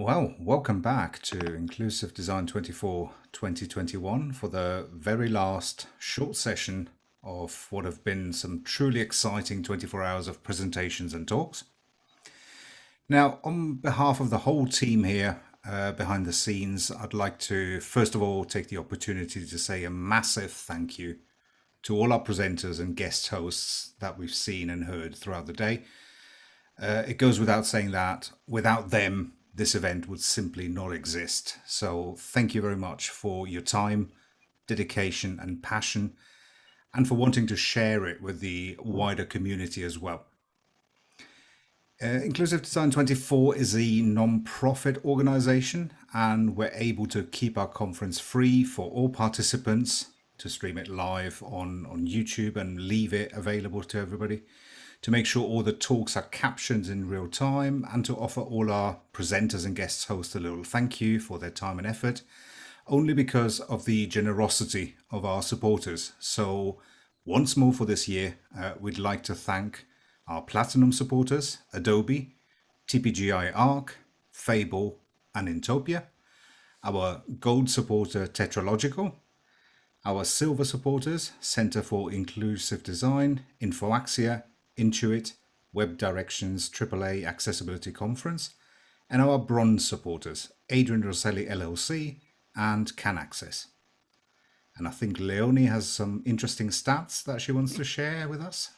Well, welcome back to Inclusive Design 24 2021 for the very last short session of what have been some truly exciting 24 hours of presentations and talks. Now, on behalf of the whole team here behind the scenes, I'd like to first of all take the opportunity to say a massive thank you to all our presenters and guest hosts that we've seen and heard throughout the day. It goes without saying that without them, this event would simply not exist. So thank you very much for your time, dedication, and passion, and for wanting to share it with the wider community as well. Inclusive Design 24 is a non-profit organization, and we're able to keep our conference free for all participants, to stream it live on YouTube and leave it available to everybody, to make sure all the talks are captioned in real time, and to offer all our presenters and guest hosts a little thank you for their time and effort, only because of the generosity of our supporters. So once more for this year, we'd like to thank our Platinum supporters, Adobe, TPGI Arc, Fable, and Intopia, our Gold supporter, Tetralogical, our Silver supporters, Center for Inclusive Design, Infoaxia, Intuit, Web Directions AAA Accessibility Conference, and our Bronze supporters, Adrian Rosselli LLC and CanAccess. And I think Leonie has some interesting stats that she wants to share with us.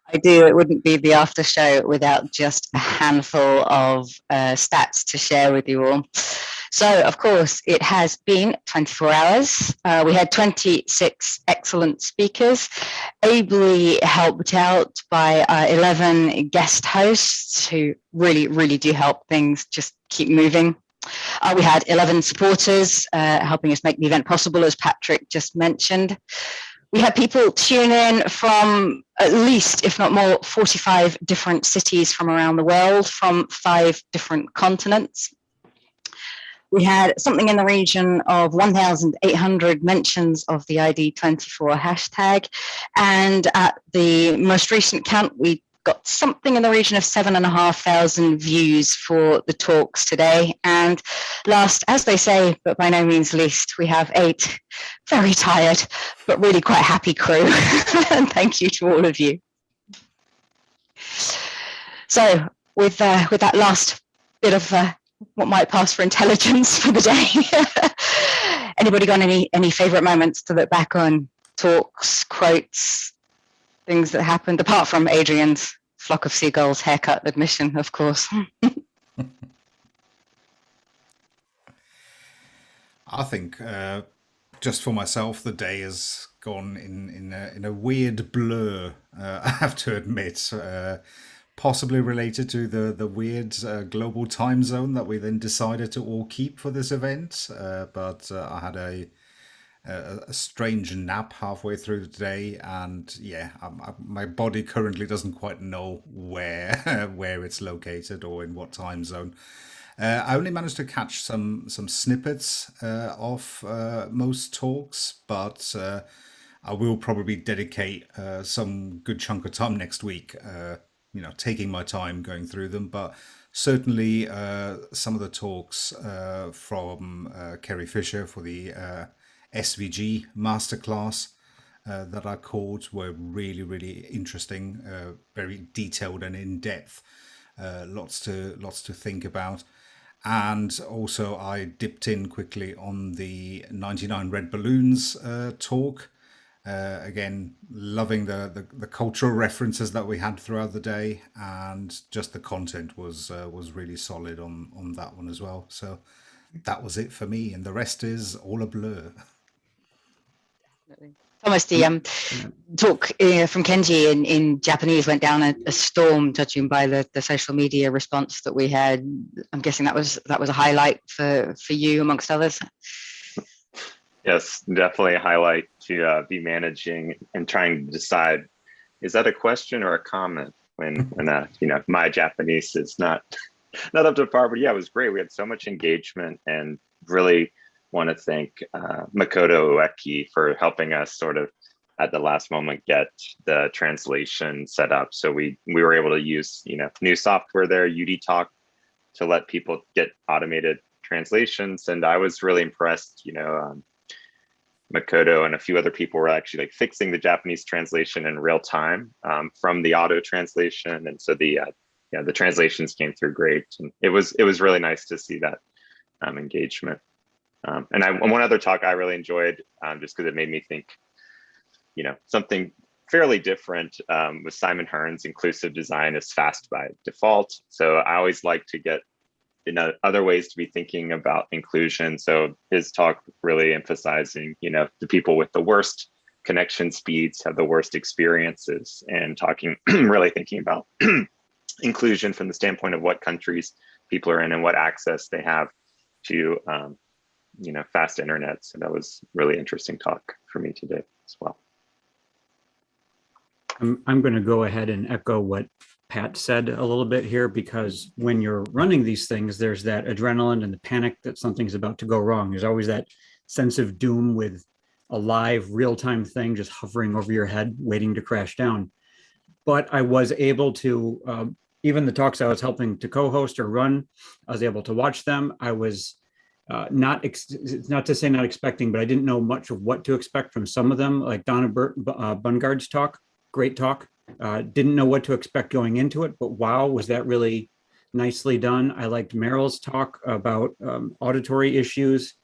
I do. It wouldn't be the after show without just a handful of stats to share with you all. So, of course, it has been 24 hours. We had 26 excellent speakers, ably helped out by 11 guest hosts who really, really do help things just keep moving. We had 11 supporters helping us make the event possible, as Patrick just mentioned. We had people tune in from at least, if not more, 45 different cities from around the world, from 5 different continents. We had something in the region of 1,800 mentions of the ID24 hashtag. And at the most recent count, we got something in the region of 7,500 views for the talks today. And last, as they say, but by no means least, we have 8 very tired, but really quite happy crew. And thank you to all of you. So with that last bit of what might pass for intelligence for the day, anybody got any favorite moments to look back on? Talks, quotes, things that happened, apart from Adrian's flock of seagulls haircut admission, of course. I think just for myself, the day has gone in a weird blur. I have to admit, possibly related to the weird global time zone that we then decided to all keep for this event. But I had a strange nap halfway through the day, and yeah, my body currently doesn't quite know where where it's located or in what time zone. I only managed to catch some snippets of most talks, but I will probably dedicate some good chunk of time next week, taking my time going through them. But certainly some of the talks from Kerry Fisher for the SVG masterclass that I caught were really, really interesting, very detailed and in depth. Lots to think about. And also, I dipped in quickly on the 99 Red Balloons talk. Again, loving the cultural references that we had throughout the day, and just the content was really solid on that one as well. So that was it for me, and the rest is all a blur. Thomas, the talk from Kenji in Japanese went down a storm, judging by the social media response that we had. I'm guessing that was a highlight for you amongst others. Yes, definitely a highlight to be managing and trying to decide, is that a question or a comment when my Japanese is not up to par. But yeah, it was great. We had so much engagement, and really want to thank Makoto Ueki for helping us sort of at the last moment get the translation set up. So we were able to use new software there, UD Talk, to let people get automated translations. And I was really impressed, Makoto and a few other people were actually like fixing the Japanese translation in real time from the auto translation. And so the translations came through great. And it was really nice to see that engagement. And one other talk I really enjoyed, just because it made me think, something fairly different, was Simon Hearn's inclusive design is fast by default. So I always like to get other ways to be thinking about inclusion. So his talk really emphasizing, the people with the worst connection speeds have the worst experiences, and talking, really thinking about inclusion from the standpoint of what countries people are in and what access they have to, fast internet. So that was really interesting talk for me today as well. I'm going to go ahead and echo what Pat said a little bit here, because when you're running these things, there's that adrenaline and the panic that something's about to go wrong. There's always that sense of doom with a live real-time thing just hovering over your head, waiting to crash down. But I was able to, even the talks I was helping to co-host or run, I was able to watch them. I was not to say not expecting, but I didn't know much of what to expect from some of them, like Donna Bungard's talk. Great talk. Didn't know what to expect going into it, but wow, was that really nicely done. I liked Meryl's talk about auditory issues.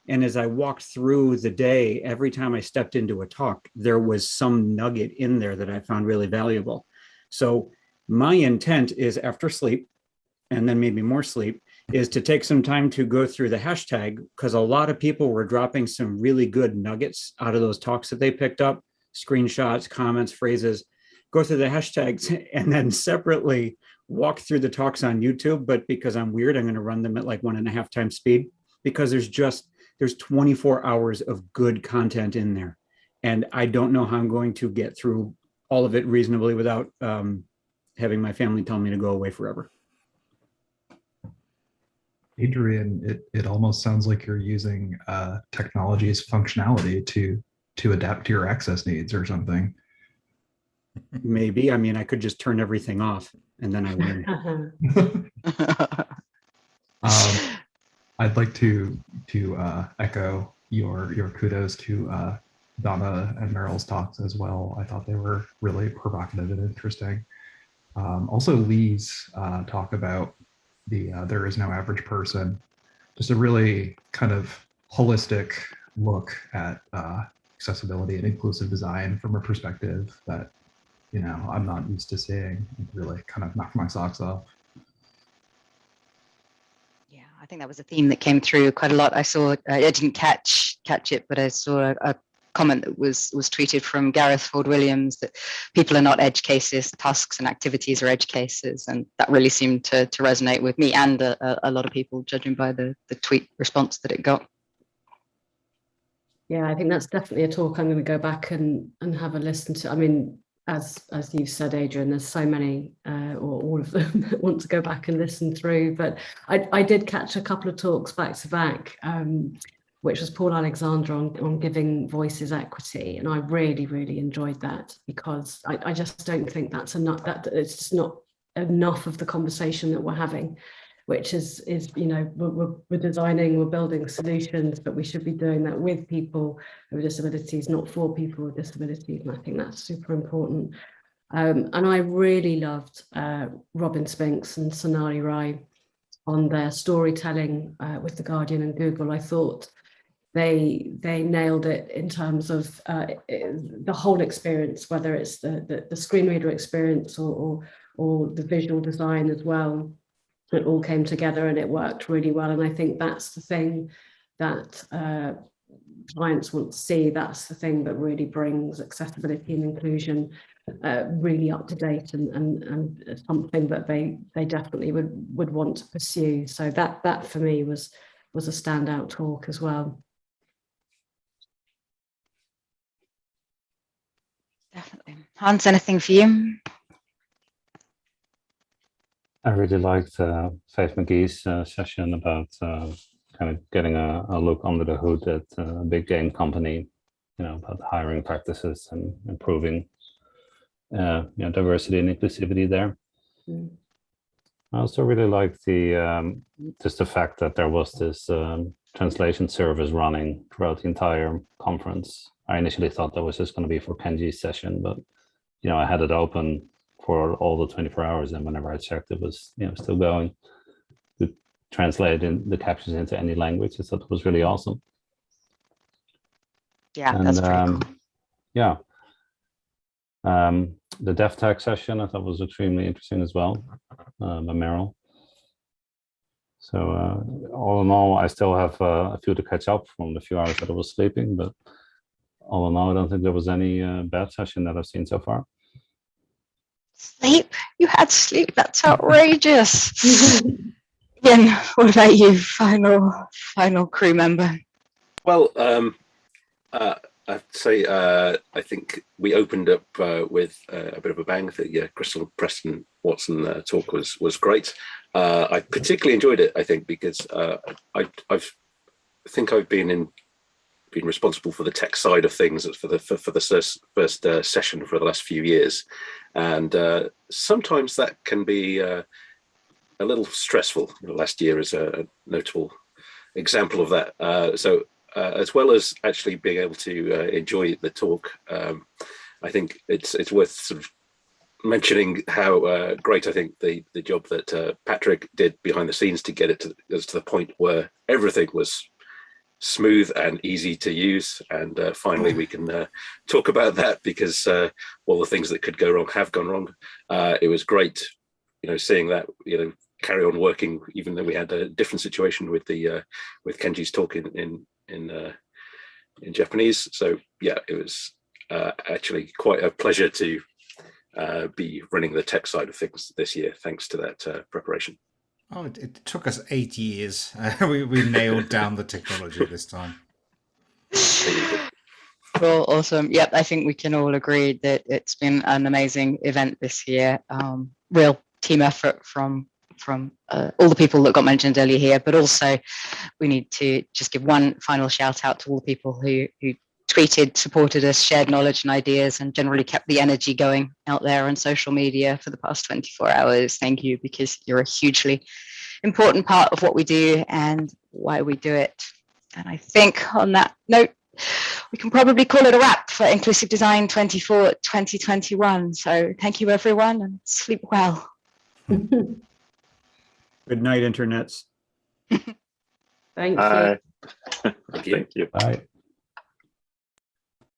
And as I walked through the day, every time I stepped into a talk, there was some nugget in there that I found really valuable. So my intent is, after sleep, and then maybe more sleep, is to take some time to go through the hashtag, because a lot of people were dropping some really good nuggets out of those talks that they picked up, screenshots, comments, phrases. Go through the hashtags and then separately walk through the talks on YouTube. But because I'm weird, I'm going to run them at like 1.5 times speed, because there's 24 hours of good content in there. And I don't know how I'm going to get through all of it reasonably without having my family tell me to go away forever. Adrian, it almost sounds like you're using technology's functionality to adapt to your access needs or something. Maybe. I mean, I could just turn everything off and then I win. I'd like to echo your kudos to Donna and Meryl's talks as well. I thought they were really provocative and interesting. Also, Lee's talk about the there is no average person, just a really kind of holistic look at accessibility and inclusive design from a perspective that, I'm not used to seeing. It really kind of knocked my socks off. Yeah, I think that was a theme that came through quite a lot. I saw, I didn't catch it, but I saw a comment that was tweeted from Gareth Ford Williams that people are not edge cases, tasks and activities are edge cases. And that really seemed to resonate with me and a lot of people, judging by the tweet response that it got. Yeah, I think that's definitely a talk I'm going to go back and have a listen to. I mean, as you said, Adrian, there's so many, or all of them, that want to go back and listen through. But I did catch a couple of talks back to back, which was Paul Alexander on giving voices equity, and I really, really enjoyed that, because I just don't think that's enough. That it's just not enough of the conversation that we're having, which is we're designing, we're building solutions, but we should be doing that with people with disabilities, not for people with disabilities. And I think that's super important. And I really loved Robin Spinks and Sonali Rai on their storytelling with The Guardian and Google. I thought they nailed it in terms of the whole experience, whether it's the screen reader experience or the visual design as well. It all came together and it worked really well. And I think that's the thing that clients want to see. That's the thing that really brings accessibility and inclusion really up to date and something that they definitely would want to pursue. So that for me was a standout talk as well. Definitely. Hans, anything for you? I really liked Faith McGee's session about kind of getting a look under the hood at a big game company, about hiring practices and improving diversity and inclusivity there. I also really liked the just the fact that there was this translation service running throughout the entire conference. I initially thought that was just going to be for Kenji's session, but I had it open for all the 24 hours, and whenever I checked, it was still going. To translate in the captions into any language, I thought it was really awesome. Yeah, And that's pretty cool. yeah, the DevTech session I thought was extremely interesting as well, by Meryl. So all in all, I still have a few to catch up from the few hours that I was sleeping, but all in all, I don't think there was any bad session that I've seen so far. Sleep? You had sleep? That's outrageous. Ian, what about you? Final crew member. Well, I'd say I think we opened up with a bit of a bang. The Crystal Preston Watson talk was great. I particularly enjoyed it, I think, because I think I've been responsible for the tech side of things for the first session for the last few years, and sometimes that can be a little stressful. Last year is a notable example of that. So as well as actually being able to enjoy the talk, I think it's worth sort of mentioning how great I think the job that Patrick did behind the scenes to get it to the point where everything was smooth and easy to use. And finally, we can talk about that, because all the things that could go wrong have gone wrong. It was great, seeing that, carry on working, even though we had a different situation with Kenji's talk in Japanese. So yeah, it was actually quite a pleasure to be running the tech side of things this year, thanks to that preparation. Oh, it took us 8 years. We nailed down the technology this time. Well, awesome. Yep, I think we can all agree that it's been an amazing event this year. Real team effort from all the people that got mentioned earlier here, but also we need to just give one final shout out to all the people who tweeted, supported us, shared knowledge and ideas, and generally kept the energy going out there on social media for the past 24 hours. Thank you, because you're a hugely important part of what we do and why we do it. And I think on that note, we can probably call it a wrap for Inclusive Design 24 2021. So thank you, everyone, and sleep well. Good night, internets. Thank you. Thank Thank you. you. Bye.